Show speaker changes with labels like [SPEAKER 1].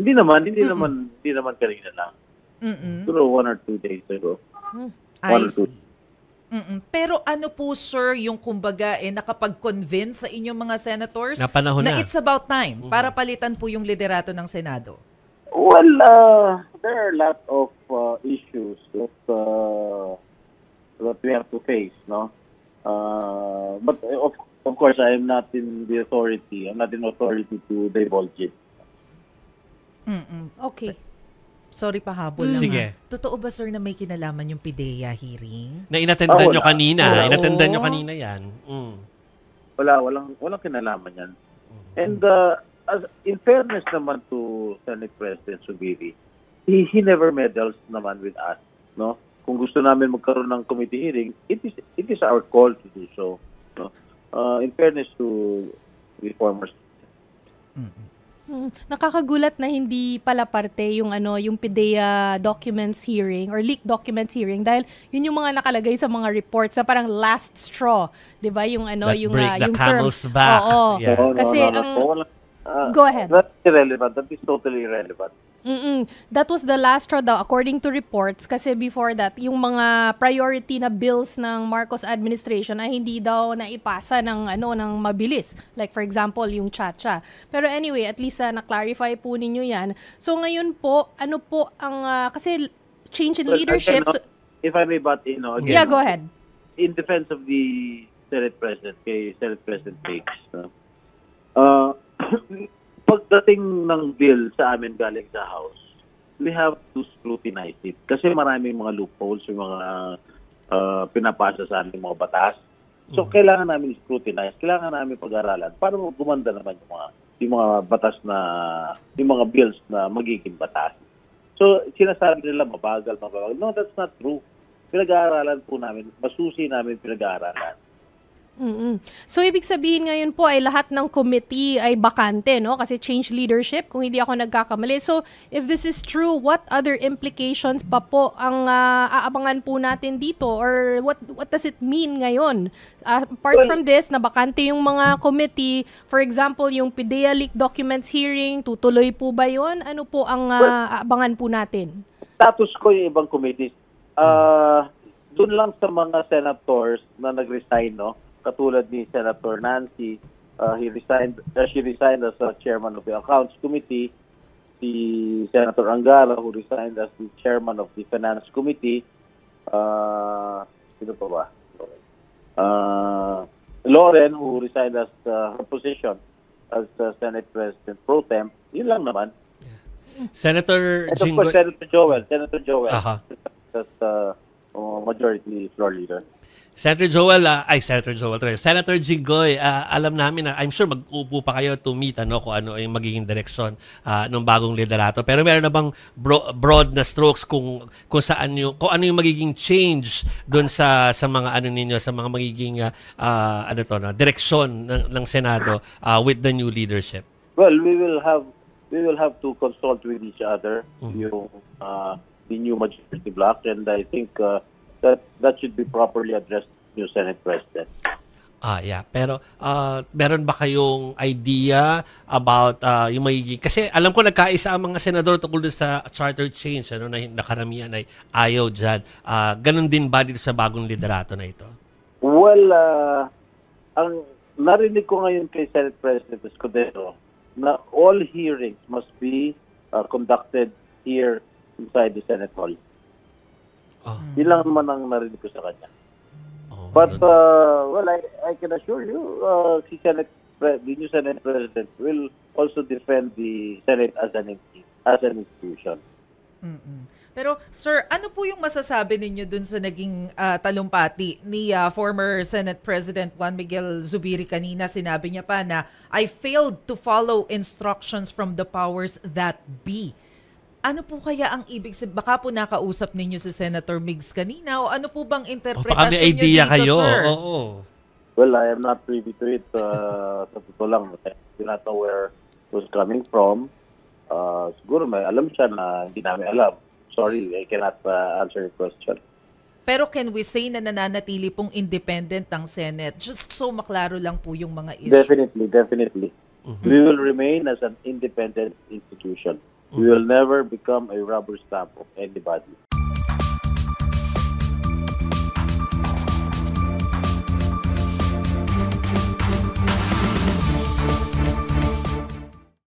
[SPEAKER 1] Hindi naman kanina lang. Siguro 1 or 2 days ago.
[SPEAKER 2] I see. Pero ano po, sir, yung kumbaga nakapag-convince sa inyong mga senators
[SPEAKER 3] na panahon na
[SPEAKER 2] it's about time para palitan po yung liderato ng Senado?
[SPEAKER 1] Well, there are a lot of issues that we have to face, no? But of course, I am not in the authority. I'm not in authority to divulge it.
[SPEAKER 2] Okay. Sorry, pahabol lang.
[SPEAKER 3] Sige.
[SPEAKER 2] Totoo ba, sir, na may kinalaman yung PIDEA hearing?
[SPEAKER 3] Na inattendan nyo kanina. Inattendan nyo kanina yan.
[SPEAKER 1] Walang kinalaman yan. And in fairness naman to Senate President Zubiri, he never meddles naman with us, no? Kung gusto namin magkaroon ng committee hearing, it is our call to do so, no? In fairness to the former.
[SPEAKER 4] Nakakagulat na hindi pala parte yung yung PIDEA documents hearing or leaked documents hearing dahil yun yung mga nakalagay sa mga reports na parang last straw, 'di ba? Yung yung
[SPEAKER 3] break the
[SPEAKER 4] yung
[SPEAKER 3] camel's
[SPEAKER 4] term.
[SPEAKER 3] back.
[SPEAKER 4] Oo.
[SPEAKER 3] Yeah.
[SPEAKER 4] Kasi go ahead.
[SPEAKER 1] That's irrelevant. That is totally irrelevant.
[SPEAKER 4] That was the last straw daw according to reports kasi before that yung mga priority na bills ng Marcos administration ay hindi daw naipasa ng ng mabilis, like for example yung Chacha. Pero anyway, at least na-clarify po ninyo yan. So ngayon po ano po ang kasi change in leadership,
[SPEAKER 1] if I may butt in, again,
[SPEAKER 4] yeah, go ahead.
[SPEAKER 1] In defense of the Senate President, kay Senate President Biggs, pagdating ng bill sa amin galing sa House, we have to scrutinize it. Kasi maraming mga loopholes, yung mga pinapasa sa aming mga batas. So, kailangan namin scrutinize, kailangan namin pag-aralan para gumanda naman yung mga batas na, yung mga bills na magiging batas. So, sinasabi nila mabagal. No, that's not true. Pinag-aaralan po namin, masusi namin pinag-aaralan.
[SPEAKER 4] So, ibig sabihin ngayon po ay lahat ng committee ay bakante, no? Kasi change leadership, kung hindi ako nagkakamali. So, if this is true, what other implications pa po ang aabangan po natin dito? Or what does it mean ngayon? Apart from this, na bakante yung mga committee, for example, yung PIDEA leak documents hearing, tutuloy po ba yun? Ano po ang aabangan po natin?
[SPEAKER 1] Status ko yung ibang committees. Doon lang sa mga senators na nag-resign, no? Katulad ni Senator Nancy, she resigned as chairman of the Accounts Committee. Si Senator Angara, who resigned as the chairman of the Finance Committee. Sino pa ba? Lauren, who resigned as her position as Senate President Pro Tem. Yun lang naman.
[SPEAKER 3] Senator
[SPEAKER 1] Jinggoy. Senator Joel. That's majority floor leader.
[SPEAKER 3] Senator Jinggoy, alam namin na I'm sure mag-upo pa kayo to meet kung ano yung magiging direksyon ng bagong liderato. Pero meron na bang broad na strokes kung ano yung magiging change doon sa mga ninyo, sa mga magiging direksyon ng Senado with the new leadership?
[SPEAKER 1] Well, we will have to consult with each other yung the new majority bloc, and I think that should be properly addressed new Senate President.
[SPEAKER 3] Yeah. Pero meron ba kayong idea about yung magiging... Kasi alam ko nagkaisa ang mga senador tungkol sa charter change, na nakaramihan ay ayaw dyan. Ganun din ba dito sa bagong liderato na ito?
[SPEAKER 1] Well, ang narinig ko ngayon kay Senate President Escudero na all hearings must be conducted here inside the Senate Hall. Yun lang naman ang narinig ko sa kanya. But, well, I can assure you, the new Senate President will also defend the Senate as an institution.
[SPEAKER 2] Pero, sir, ano po yung masasabi ninyo dun sa naging talumpati ni former Senate President Juan Miguel Zubiri kanina? Sinabi niya pa na, I failed to follow instructions from the powers that be. Ano po kaya ang ibig sabihin? Baka po nakausap ninyo si Senator Migs kanina o ano po bang interpretasyon niyo dito,
[SPEAKER 3] idea kayo,
[SPEAKER 2] sir?
[SPEAKER 3] Oo.
[SPEAKER 1] Well, I am not privy to it. Sa totoo lang, I do not know where it was coming from. Siguro may alam siya na hindi namin alam. Sorry, I cannot answer your question.
[SPEAKER 2] Pero can we say na nananatili pong independent ang Senate? Just so maklaro lang po yung mga issues.
[SPEAKER 1] Definitely. We will remain as an independent institution. We will never become a rubber stamp of anybody.